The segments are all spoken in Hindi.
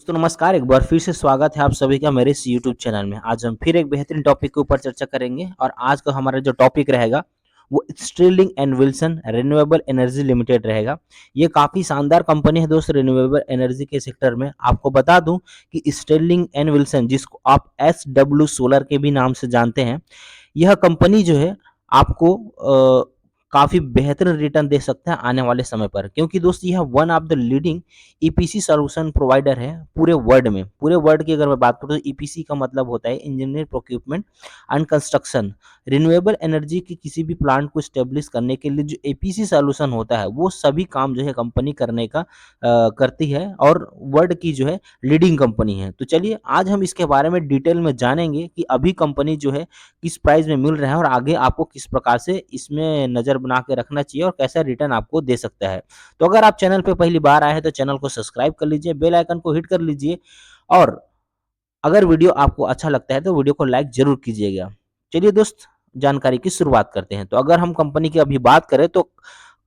तो नमस्कार, एक बार फिर से स्वागत है आप सभी का मेरे इस यूट्यूब चैनल में। आज हम फिर एक बेहतरीन टॉपिक के ऊपर चर्चा करेंगे और आज का हमारा जो टॉपिक रहेगा वो Sterling and Wilson Renewable Energy Limited रहेगा। ये काफ़ी शानदार कंपनी है दोस्त रिन्यूएबल एनर्जी के सेक्टर में। आपको बता दूं कि स्टर्लिंग एंड विल्सन, जिसको आप SW सोलर के भी नाम से जानते हैं, यह कंपनी जो है आपको काफ़ी बेहतरीन रिटर्न दे सकता है आने वाले समय पर, क्योंकि दोस्त यह one of the leading EPC solution provider है पूरे वर्ल्ड में। पूरे वर्ल्ड की अगर मैं बात करूँ तो ईपीसी का मतलब होता है engineer procurement and construction. Renewable energy की किसी भी प्लांट को स्टेब्लिश करने के लिए जो ईपीसी सॉल्यूशन होता है वो सभी काम जो है कंपनी करने का करती है और वर्ल्ड की जो है लीडिंग कंपनी है। तो चलिए आज हम इसके बारे में डिटेल में जानेंगे कि अभी कंपनी जो है किस प्राइस में मिल रहा है और आगे आपको किस प्रकार से इसमें नज़र बना के रखना चाहिए और कैसा रिटर्न आपको दे सकता है। तो अगर आप चैनल पे पहली बार आए हैं तो चैनल को सब्सक्राइब कर लीजिए, बेल आइकन को हिट कर लीजिए और अगर वीडियो आपको अच्छा लगता है तो वीडियो को लाइक ज़रूर कीजिएगा। चलिए दोस्त, जानकारी की शुरुआत करते हैं। तो अगर हम कंपनी की अभी बात करें तो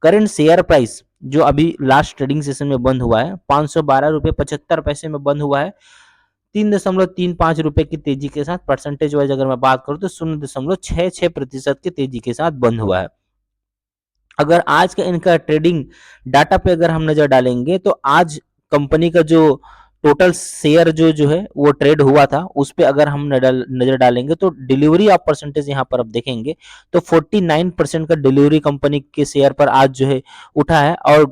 करंट शेयर प्राइस जो अभी लास्ट ट्रेडिंग सेशन में बंद हुआ है, ₹512.75 में बंद हुआ है। 3.35 रुपए की तेजी के साथ परसेंटेज वाइज अगर मैं बात करूँ तो 0.66% की तेजी के साथ बंद हुआ है। अगर आज का इनका ट्रेडिंग डाटा पे अगर हम नज़र डालेंगे तो आज कंपनी का जो टोटल शेयर जो है वो ट्रेड हुआ था, उस पे अगर हम नज़र डालेंगे तो डिलीवरी ऑफ परसेंटेज यहाँ पर आप देखेंगे तो 49% का डिलीवरी कंपनी के शेयर पर आज जो है उठा है। और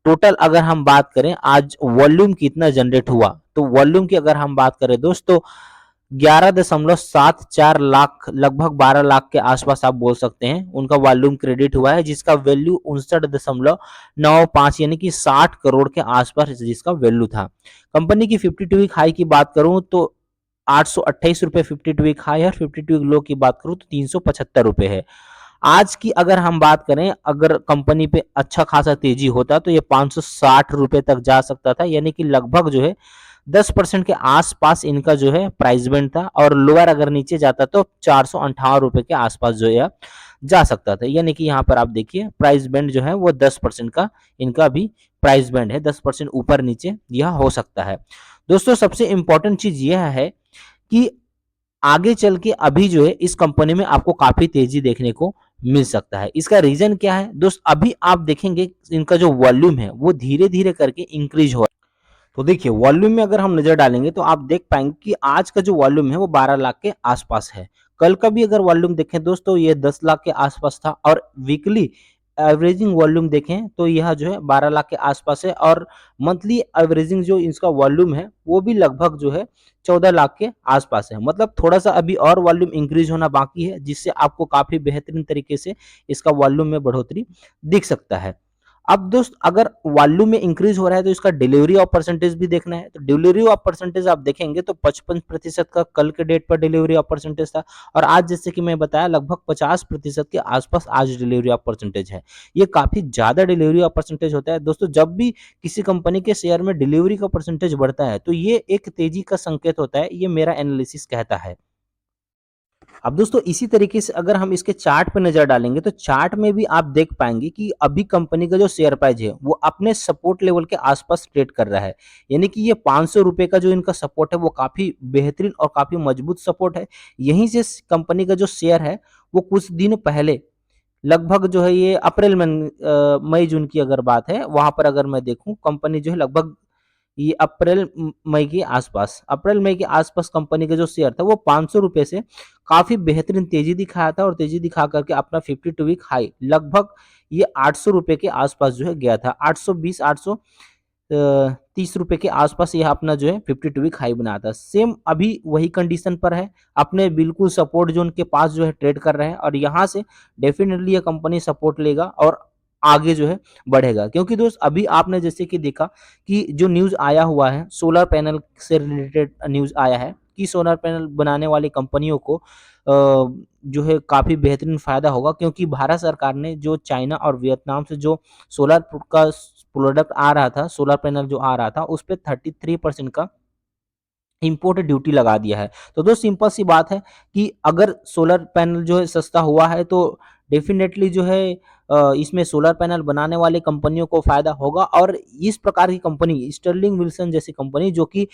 टोटल अगर हम बात करें आज वॉल्यूम कितना जनरेट हुआ, तो वॉल्यूम की अगर हम बात करें दोस्तों 11.74 लाख, लगभग 12 लाख के आसपास आप बोल सकते हैं उनका वॉल्यूम क्रेडिट हुआ है, जिसका वैल्यू 59.95 यानी कि 60 करोड़ के आसपास जिसका वैल्यू था। कंपनी की 52 वीक हाई की बात करूं तो 828 रुपए 52 वीक हाई है और 52 वीक लो की बात करूं तो 375 रुपए है। आज की अगर हम बात करें, अगर कंपनी पे अच्छा खासा तेजी होता तो ये 560 रुपए तक जा सकता था, यानी कि लगभग जो है 10% के आसपास इनका जो है प्राइस बैंड था और लोअर अगर नीचे जाता तो 458 रुपए के आसपास जो है जा सकता था। यानी कि यहाँ पर आप देखिए प्राइस बैंड जो है वो 10% का इनका भी प्राइस बैंड है, 10% ऊपर नीचे यह हो सकता है। दोस्तों सबसे इंपॉर्टेंट चीज यह है कि आगे चल के अभी जो है इस कंपनी में आपको काफी तेजी देखने को मिल सकता है। इसका रीजन क्या है दोस्त, अभी आप देखेंगे इनका जो वॉल्यूम है वो धीरे धीरे करके इंक्रीज हो। तो देखिए वॉल्यूम में अगर हम नजर डालेंगे तो आप देख पाएंगे कि आज का जो वॉल्यूम है वो 12 लाख के आसपास है। कल का भी अगर वॉल्यूम देखें दोस्तों ये 10 लाख के आसपास था और वीकली एवरेजिंग वॉल्यूम देखें तो यह जो है 12 लाख के आसपास है और मंथली एवरेजिंग जो इसका वॉल्यूम है वो भी लगभग जो है 14 लाख के आसपास है। मतलब थोड़ा सा अभी और वॉल्यूम इंक्रीज होना बाकी है, जिससे आपको काफी बेहतरीन तरीके से इसका वॉल्यूम में बढ़ोतरी दिख सकता है। अब दोस्त अगर वॉल्यूम में इंक्रीज हो रहा है तो इसका डिलीवरी ऑफ परसेंटेज भी देखना है। तो डिलीवरी ऑफ परसेंटेज आप देखेंगे तो 55% का कल के डेट पर डिलीवरी ऑफ परसेंटेज था और आज जैसे कि मैं बताया लगभग 50% के आसपास आज डिलीवरी ऑफ परसेंटेज है। ये काफी ज्यादा डिलीवरी ऑफ परसेंटेज होता है दोस्तों। जब भी किसी कंपनी के शेयर में डिलीवरी का परसेंटेज बढ़ता है तो ये एक तेजी का संकेत होता है, ये मेरा एनालिसिस कहता है। अब दोस्तों इसी तरीके से अगर हम इसके चार्ट पे नजर डालेंगे तो चार्ट में भी आप देख पाएंगे कि अभी कंपनी का जो शेयर प्राइस है वो अपने सपोर्ट लेवल के आसपास ट्रेड कर रहा है। यानी कि ये 500 रुपए का जो इनका सपोर्ट है वो काफी बेहतरीन और काफी मजबूत सपोर्ट है। यहीं से कंपनी का जो शेयर है वो कुछ दिन पहले लगभग जो है ये अप्रैल में मई जून की अगर बात है वहां पर अगर मैं देखूं कंपनी जो है लगभग ये अप्रैल मई के आसपास कंपनी का जो शेयर था वो 500 रुपए से काफी बेहतरीन तेजी दिखाया था और तेजी दिखा करके अपना 52 वीक हाई लगभग ये 800 रुपए के आसपास जो है गया था। 820 830 रुपए के आसपास यह अपना जो है 52 वीक हाई बनाया था। सेम अभी वही कंडीशन पर है, अपने बिल्कुल सपोर्ट जोन के पास जो है ट्रेड कर रहे हैं और यहाँ से डेफिनेटली ये कंपनी सपोर्ट लेगा और आगे जो है बढ़ेगा। क्योंकि दोस्त अभी आपने जैसे कि देखा कि जो न्यूज़ आया हुआ है सोलर पैनल से रिलेटेड न्यूज़ आया है कि सोलर पैनल बनाने वाली कंपनियों को जो है काफ़ी बेहतरीन फ़ायदा होगा, क्योंकि भारत सरकार ने जो चाइना और वियतनाम से जो सोलर का प्रोडक्ट आ रहा था, सोलर पैनल जो आ रहा था उस पे 33% का इम्पोर्ट ड्यूटी लगा दिया है। तो दोस्त सिंपल सी बात है कि अगर सोलर पैनल जो है सस्ता हुआ है तो डेफिनेटली जो है इसमें सोलर पैनल बनाने वाली कंपनियों को फायदा होगा। और इस प्रकार की कंपनी स्टर्लिंग विल्सन जैसी कंपनी जो कि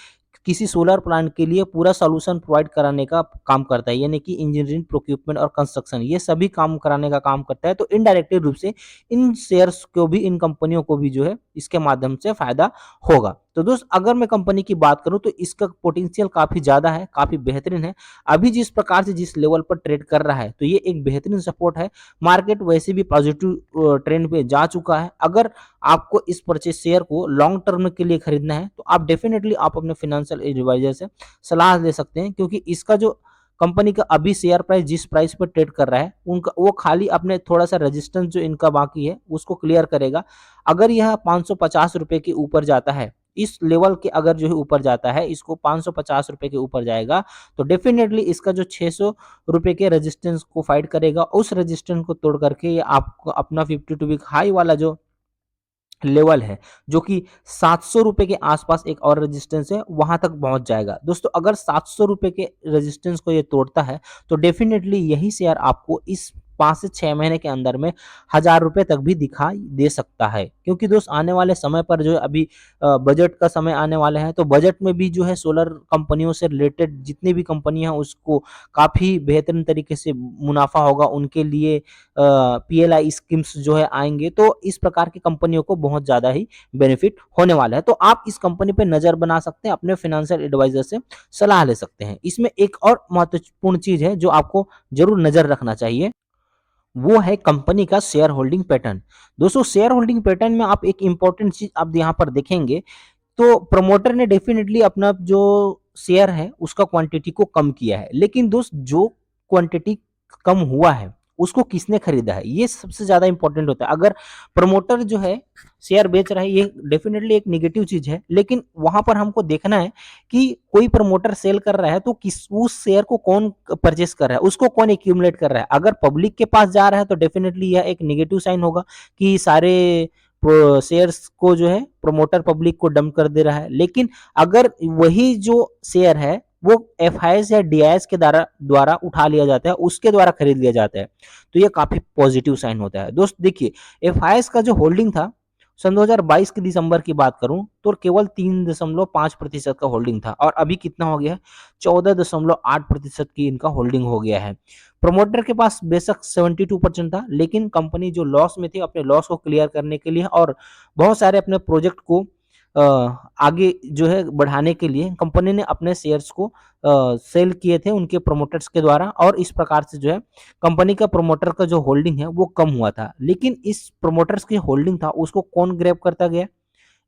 किसी सोलर प्लांट के लिए पूरा सॉल्यूशन प्रोवाइड कराने का काम करता है, यानी कि इंजीनियरिंग, प्रोक्यूरमेंट और कंस्ट्रक्शन, ये सभी काम कराने का काम करता है। तो इनडायरेक्टली रूप से इन शेयर्स को भी, इन कंपनियों को भी जो है इसके माध्यम से फायदा होगा। तो दोस्त अगर मैं कंपनी की बात करूं तो इसका पोटेंशियल काफी ज्यादा है, काफी बेहतरीन है। अभी जिस प्रकार से जिस लेवल पर ट्रेड कर रहा है तो ये एक बेहतरीन सपोर्ट है। मार्केट वैसे भी पॉजिटिव ट्रेंड पे जा चुका है। अगर आपको इस परचेज शेयर को लॉन्ग टर्म के लिए खरीदना है तो आप डेफिनेटली आप अपने फाइनेंशियल एडवाइजर से सलाह ले सकते हैं, क्योंकि इसका जो कंपनी का अभी शेयर प्राइस जिस प्राइस पर ट्रेड कर रहा है उनका वो खाली अपने थोड़ा सा रेजिस्टेंस जो इनका बाकी है उसको क्लियर करेगा। अगर यह 550 रुपए के ऊपर जाता है, इस लेवल के अगर जो है ऊपर जाता है, इसको 550 रुपए के ऊपर जाएगा तो डेफिनेटली इसका जो 600 रुपए के रेजिस्टेंस को फाइट करेगा, उस रेजिस्टेंस को तोड़ करके ये आपको अपना 52 वीक हाई वाला जो लेवल है, जो कि 700 रुपए के आसपास एक और रेजिस्टेंस है, वहां तक पहुंच जाएगा। दोस्तों अगर 700 रुपए के रेजिस्टेंस को ये तोड़ता है तो डेफिनेटली यही शेयर आपको इस 5 से 6 महीने के अंदर में 1000 रुपए तक भी दिखाई दे सकता है। क्योंकि दोस्त आने वाले समय पर जो है अभी बजट का समय आने वाले हैं, तो बजट में भी जो है सोलर कंपनियों से रिलेटेड जितनी भी कंपनियां हैं उसको काफी बेहतरीन तरीके से मुनाफा होगा, उनके लिए पीएलआई स्कीम्स जो है आएंगे, तो इस प्रकार की कंपनियों को बहुत ज्यादा ही बेनिफिट होने वाला है। तो आप इस कंपनी पे नजर बना सकते हैं, अपने फाइनेंशियल एडवाइजर से सलाह ले सकते हैं। इसमें एक और महत्वपूर्ण चीज है जो आपको जरूर नजर रखना चाहिए, वो है कंपनी का शेयर होल्डिंग पैटर्न। दोस्तों शेयर होल्डिंग पैटर्न में आप एक इंपॉर्टेंट चीज आप यहाँ पर देखेंगे तो प्रमोटर ने डेफिनेटली अपना जो शेयर है उसका क्वांटिटी को कम किया है, लेकिन दोस्त जो क्वांटिटी कम हुआ है उसको किसने खरीदा है, ये सबसे ज्यादा इंपॉर्टेंट होता है। अगर प्रमोटर जो है शेयर बेच रहा है, ये डेफिनेटली एक नेगेटिव चीज है, लेकिन वहां पर हमको देखना है कि कोई प्रमोटर सेल कर रहा है तो किस उस शेयर को कौन परचेस कर रहा है, उसको कौन एक्यूमुलेट कर रहा है। अगर पब्लिक के पास जा रहा है तो डेफिनेटली यह एक नेगेटिव साइन होगा कि सारे शेयर्स को जो है प्रमोटर पब्लिक को डंप कर दे रहा है। लेकिन अगर वही जो शेयर है वो एफआईएस या डीआईएस के द्वारा द्वारा उठा लिया जाता है, उसके द्वारा खरीद लिया जाता है, तो ये काफी पॉजिटिव साइन होता है। दोस्त देखिए एफआईएस का जो होल्डिंग था सन 2022 के दिसंबर की बात करूं तो केवल 3.5% का होल्डिंग था, और अभी कितना हो गया है, 14.8% की इनका होल्डिंग हो गया है। प्रमोटर के पास बेशक 72% था, लेकिन कंपनी जो लॉस में थी अपने लॉस को क्लियर करने के लिए और बहुत सारे अपने प्रोजेक्ट को आगे जो है बढ़ाने के लिए कंपनी ने अपने शेयर्स को सेल किए थे उनके प्रमोटर्स के द्वारा, और इस प्रकार से जो है कंपनी का प्रमोटर का जो होल्डिंग है वो कम हुआ था। लेकिन इस प्रमोटर्स की होल्डिंग था उसको कौन ग्रैब करता गया,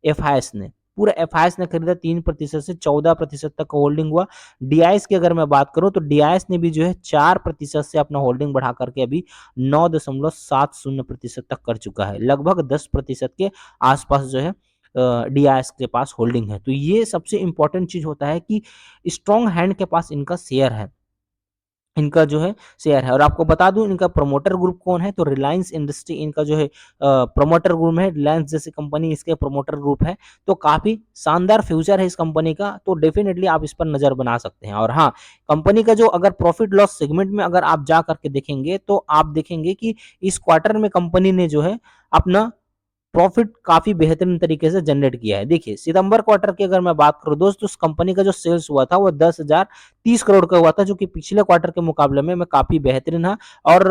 एफआईएस ने। पूरा एफआईएस ने खरीदा, 3% से 14% तक का होल्डिंग हुआ। डीआईएस की अगर मैं बात करूं तो डीआईएस ने भी जो है 4% से अपना होल्डिंग बढ़ा करके अभी 9.70% तक कर चुका है। लगभग 10% के आसपास जो है डीआईएस के पास होल्डिंग है। तो ये सबसे इंपॉर्टेंट चीज होता है कि स्ट्रॉन्ग हैंड के पास इनका शेयर है, इनका जो है शेयर है। और आपको बता दूं इनका प्रमोटर ग्रुप कौन है, तो रिलायंस इंडस्ट्री इनका जो है प्रमोटर ग्रुप है। रिलायंस जैसी कंपनी इसके प्रमोटर ग्रुप है, तो काफी शानदार फ्यूचर है इस कंपनी का, तो डेफिनेटली आप इस पर नजर बना सकते हैं। और हाँ, कंपनी का जो अगर प्रॉफिट लॉस सेगमेंट में अगर आप जा करके देखेंगे तो आप देखेंगे कि इस क्वार्टर में कंपनी ने जो है अपना प्रॉफिट काफी बेहतरीन तरीके से जनरेट किया है। देखिए सितंबर क्वार्टर की अगर मैं बात करूं दोस्तों, उस कंपनी का जो सेल्स हुआ था वो 10,030 करोड़ का हुआ था, जो कि पिछले क्वार्टर के मुकाबले में काफी बेहतरीन है। और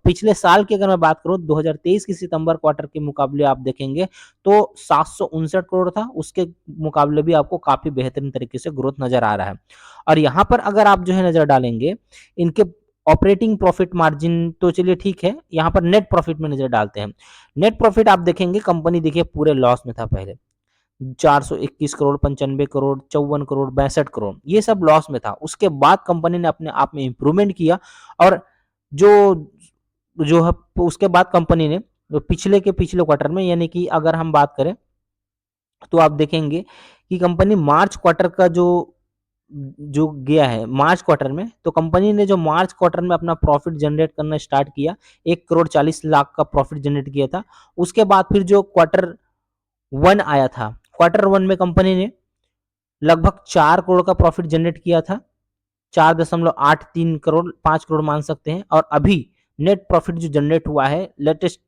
पिछले साल की अगर मैं बात करूं 2023 की सितंबर क्वार्टर के मुकाबले आप देखेंगे तो 759 करोड़ था, उसके मुकाबले भी आपको काफी बेहतरीन तरीके से ग्रोथ नजर आ रहा है। और यहाँ पर अगर आप जो है नजर डालेंगे इनके ऑपरेटिंग प्रॉफिट मार्जिन, तो चलिए ठीक है, यहाँ पर नेट प्रॉफिट में नजर डालते हैं। नेट प्रॉफिट आप देखेंगे कंपनी देखिए पूरे लॉस में था पहले, 421 करोड़, 95 करोड़, 54 करोड़, 62 करोड़, ये सब लॉस में था। उसके बाद कंपनी ने अपने आप में इंप्रूवमेंट किया, और जो जो है उसके बाद कंपनी ने पिछले के पिछले क्वार्टर में, यानी कि अगर हम बात करें तो आप देखेंगे कि कंपनी मार्च क्वार्टर का जो जो गया है मार्च क्वार्टर में, तो कंपनी ने जो मार्च क्वार्टर में अपना प्रॉफिट जनरेट करना स्टार्ट किया, 1 करोड़ 40 लाख का प्रॉफिट जनरेट किया था। उसके बाद फिर जो क्वार्टर 1 आया था, क्वार्टर 1 में कंपनी ने लगभग 4 करोड़ का प्रॉफिट जनरेट किया था, 4.83 करोड़, 5 करोड़ मान सकते हैं। और अभी नेट प्रॉफिट जो जनरेट हुआ है लेटेस्ट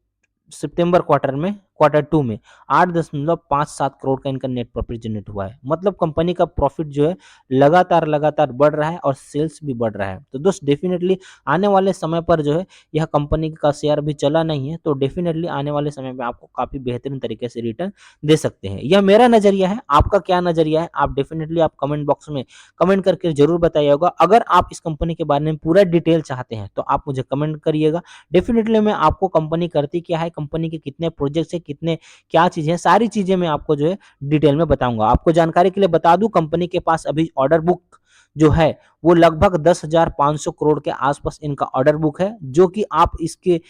सितंबर क्वार्टर 2 में 8.57 करोड़ का इनका नेट प्रॉफिट जनरेट हुआ है। मतलब कंपनी का प्रॉफिट जो है लगातार बढ़ रहा है और सेल्स भी बढ़ रहा है। तो दोस्त डेफिनेटली आने वाले समय पर जो है यह कंपनी का शेयर अभी चला नहीं है, तो डेफिनेटली आने वाले समय में आपको काफ़ी बेहतरीन तरीके से रिटर्न दे सकते हैं। यह मेरा नज़रिया है, आपका क्या नज़रिया है? आप डेफिनेटली आप कमेंट बॉक्स में कमेंट करके ज़रूर बताइएगा। अगर आप इस कंपनी के बारे में पूरा डिटेल चाहते हैं, तो आप मुझे कमेंट करिएगा। डेफिनेटली मैं आपको कंपनी करती क्या है, कंपनी के कितने प्रोजेक्ट्स है, कितने क्या चीज़ें हैं, सारी चीज़ें मैं आपको जो है डिटेल में बताऊँगा। आपको जानकारी के लिए बता दूँ, कंपनी के पास अभी ऑर्डर बुक जो है वो लगभग 10,500 करोड़ के आसपास इनका ऑर्डर बुक है, जो कि आप इसके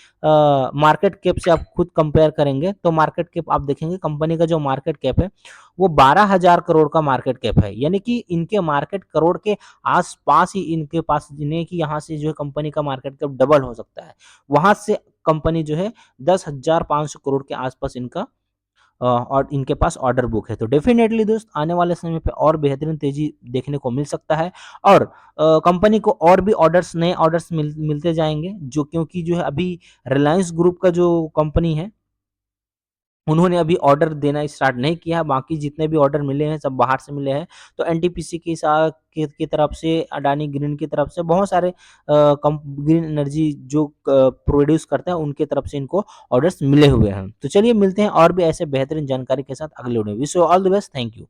मार्केट कैप से आप खुद कंपेयर करेंगे तो मार्केट कैप आप देखेंगे कंपनी का जो मार्केट कैप है वो 12,000 करोड़ का मार्केट कैप है। यानी कि इनके मार्केट करोड़ के आस-पास ही इनके पास यानी कि यहाँ से जो है कंपनी का मार्केट कैप डबल हो सकता है। वहाँ से कंपनी जो है 10,500 करोड़ के आसपास इनका और इनके पास ऑर्डर बुक है। तो डेफिनेटली दोस्त आने वाले समय पे और बेहतरीन तेज़ी देखने को मिल सकता है और कंपनी को और भी ऑर्डर्स नए ऑर्डर्स मिलते जाएँगे, जो क्योंकि जो है अभी रिलायंस ग्रुप का जो कंपनी है उन्होंने अभी ऑर्डर देना स्टार्ट नहीं किया है, बाकी जितने भी ऑर्डर मिले हैं सब बाहर से मिले हैं। तो एनटीपीसी की तरफ से, अडानी ग्रीन की तरफ से बहुत सारे कम ग्रीन एनर्जी जो प्रोड्यूस करता है उनके तरफ से इनको ऑर्डर्स मिले हुए हैं। तो चलिए मिलते हैं और भी ऐसे बेहतरीन जानकारी के साथ अगले वीडियो में। Wish you all the best, thank you.